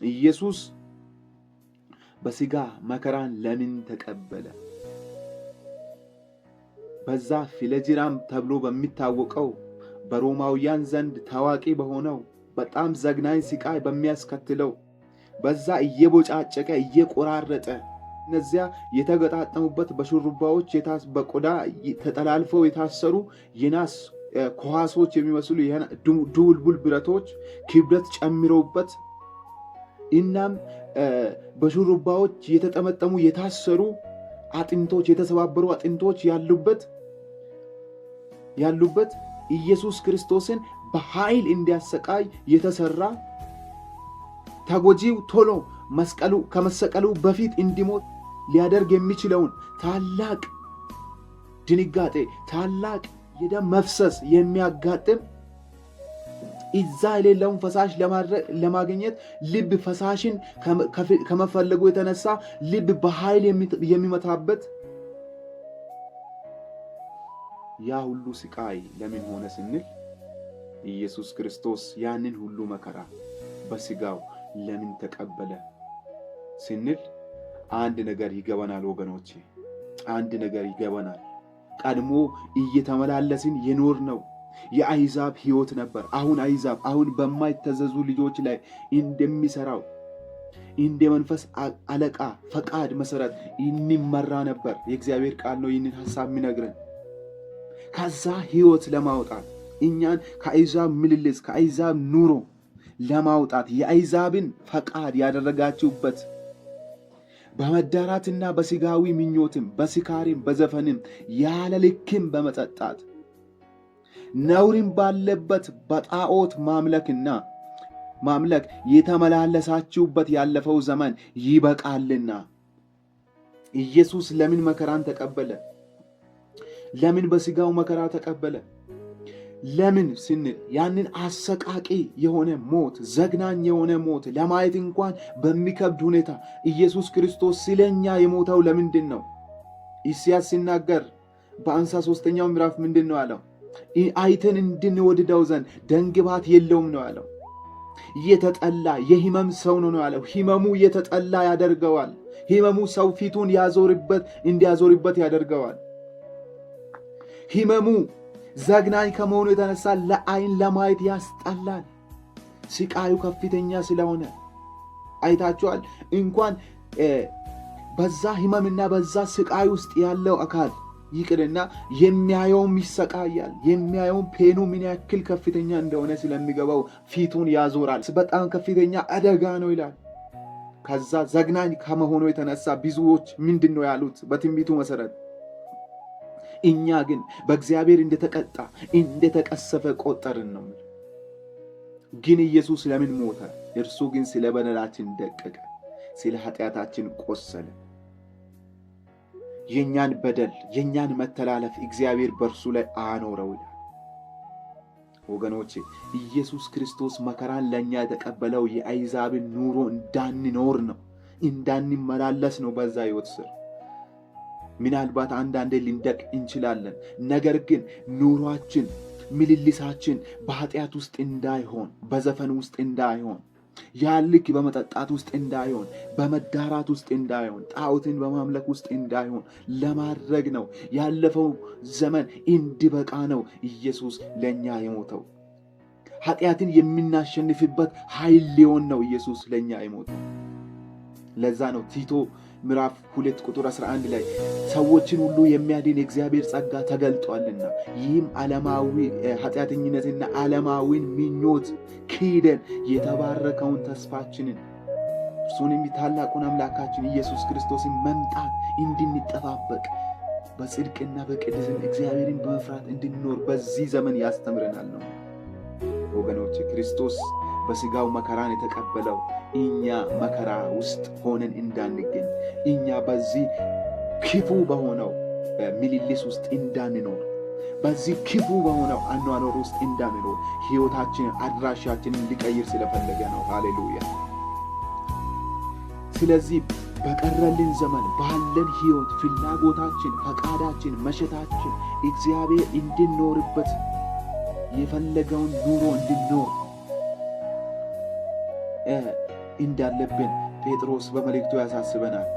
ኢየሱስ በስጋ መከራን ለምን ተቀበለ? በዛ ፊለጅራም ተብሎ በሚታወቀው በሮማውያን ዘንድ ታዋቂ በሆነው በጣም ዘግናኝ ስቃይ በሚያስከትለው በዛ እየቦጫጨቀ እየቆራረጠ እነዚያ የተገጣጠሙበት በሹሩባዎች በቆዳ ተጠላልፈው የታሰሩ የናስ ኳሶች የሚመስሉ ድቡልቡል ብረቶች ክብደት ጨምረውበት እናም በሹሩባዎች የተጠመጠሙ የታሰሩ አጥንቶች የተሰባበሩ አጥንቶች ያሉበት ኢየሱስ ክርስቶስን በኃይል እንዲያሰቃይ የተሰራ ተጎጂው ቶሎ ከመሰቀሉ በፊት እንዲሞት ሊያደርግ የሚችለውን ታላቅ ድንጋጤ ታላቅ የደም መፍሰስ የሚያጋጥም እዛ የሌለውን ፈሳሽ ለማግኘት ልብ ፈሳሽን ከመፈለጉ የተነሳ ልብ በኃይል የሚመታበት ያ ሁሉ ስቃይ ለምን ሆነ ስንል ኢየሱስ ክርስቶስ ያንን ሁሉ መከራ በስጋው ለምን ተቀበለ ስንል አንድ ነገር ይገባናል ወገኖቼ። አንድ ነገር ይገባናል። ቀድሞ እየተመላለስን የኖር ነው የአሕዛብ ሕይወት ነበር። አሁን በማይተዘዙ ልጆች ላይ እንደሚሰራው እንደ መንፈስ አለቃ ፈቃድ መሰረት እንመራ ነበር። የእግዚአብሔር ቃል ነው ይህንን ሐሳብ የሚነግረን። ከዛ ሕይወት ለማውጣት እኛን ከአሕዛብ ምልልስ ከአሕዛብ ኑሮ ለማውጣት የአሕዛብን ፈቃድ ያደረጋችሁበት በመዳራትና በስጋዊ ምኞትም በስካርም በዘፈንም ያለ ልክም በመጠጣት ነውርም ባለበት በጣዖት ማምለክ የተመላለሳችሁበት ያለፈው ዘመን ይበቃልና። ኢየሱስ ለምን መከራን ተቀበለ? ለምን በስጋው መከራ ተቀበለ? ለምን ስንል ያንን አሰቃቂ የሆነ ሞት ዘግናኝ የሆነ ሞት ለማየት እንኳን በሚከብድ ሁኔታ ኢየሱስ ክርስቶስ ስለኛ የሞተው ለምንድን ነው? ኢሳይያስ ሲናገር በ53ኛው ምዕራፍ ምንድን ነው ያለው? አይተን እንድንወድደው ዘንድ ደንግባት የለውም ነው ያለው። የተጠላ የህመም ሰው ነው ያለው። ህመሙ የተጠላ ያደርገዋል። ህመሙ ሰው ፊቱን እንዲያዞርበት ያደርገዋል። ህመሙ ዘግናኝ ከመሆኑ የተነሳ ለአይን ለማየት ያስጠላል። ስቃዩ ከፍተኛ ስለሆነ አይታችኋል። እንኳን በዛ ህመምና በዛ ስቃይ ውስጥ ያለው አካል ይቅርና የሚያየውም ይሰቃያል። የሚያየውም ፔኑ ምን ያክል ከፍተኛ እንደሆነ ስለሚገባው ፊቱን ያዞራል። በጣም ከፍተኛ አደጋ ነው ይላል። ከዛ ዘግናኝ ከመሆኑ የተነሳ ብዙዎች ምንድን ነው ያሉት? በትንቢቱ መሰረት እኛ ግን በእግዚአብሔር እንደተቀጣ እንደተቀሰፈ ቆጠርን ነው። ግን ኢየሱስ ለምን ሞተ? እርሱ ግን ስለ በደላችን ደቀቀ፣ ስለ ኃጢአታችን ቆሰለ። የኛን በደል የኛን መተላለፍ እግዚአብሔር በእርሱ ላይ አኖረው ይላል። ወገኖቼ ኢየሱስ ክርስቶስ መከራን ለኛ የተቀበለው የአሕዛብን ኑሮ እንዳንኖር ነው፣ እንዳንመላለስ ነው በዛ ሕይወት ስር። ምናልባት አንዳንዴ ልንደቅ እንችላለን። ነገር ግን ኑሯችን ምልልሳችን በኃጢአት ውስጥ እንዳይሆን፣ በዘፈን ውስጥ እንዳይሆን፣ ያልክ በመጠጣት ውስጥ እንዳይሆን፣ በመዳራት ውስጥ እንዳይሆን፣ ጣዖትን በማምለክ ውስጥ እንዳይሆን ለማድረግ ነው። ያለፈው ዘመን እንዲበቃ ነው ኢየሱስ ለኛ የሞተው። ኃጢአትን የምናሸንፍበት ኃይል ሊሆን ነው ኢየሱስ ለኛ የሞተው። ለዛ ነው ቲቶ ምዕራፍ 2 ቁጥር 11 ላይ ሰዎችን ሁሉ የሚያድን የእግዚአብሔር ጸጋ ተገልጧልና ይህም ዓለማዊ ኃጢአተኝነትና ዓለማዊን ምኞት ክደን የተባረከውን ተስፋችንን እርሱንም ታላቁን አምላካችን ኢየሱስ ክርስቶስን መምጣት እንድንጠባበቅ በጽድቅና በቅድስና እግዚአብሔርን በመፍራት እንድንኖር በዚህ ዘመን ያስተምረናል ነው። ወገኖች ክርስቶስ በስጋው መከራን የተቀበለው እኛ መከራ ውስጥ ሆነን እንዳንገኝ፣ እኛ በዚህ ክፉ በሆነው ምልልስ ውስጥ እንዳንኖር፣ በዚህ ክፉ በሆነው አኗኗር ውስጥ እንዳንኖር ሕይወታችንን አድራሻችንን ሊቀይር ስለፈለገ ነው። ሃሌሉያ። ስለዚህ በቀረልን ዘመን ባለን ሕይወት ፍላጎታችን፣ ፈቃዳችን፣ መሸታችን እግዚአብሔር እንድንኖርበት የፈለገውን ኑሮ እንድንኖር እንዳለብን ጴጥሮስ በመልእክቱ ያሳስበናል።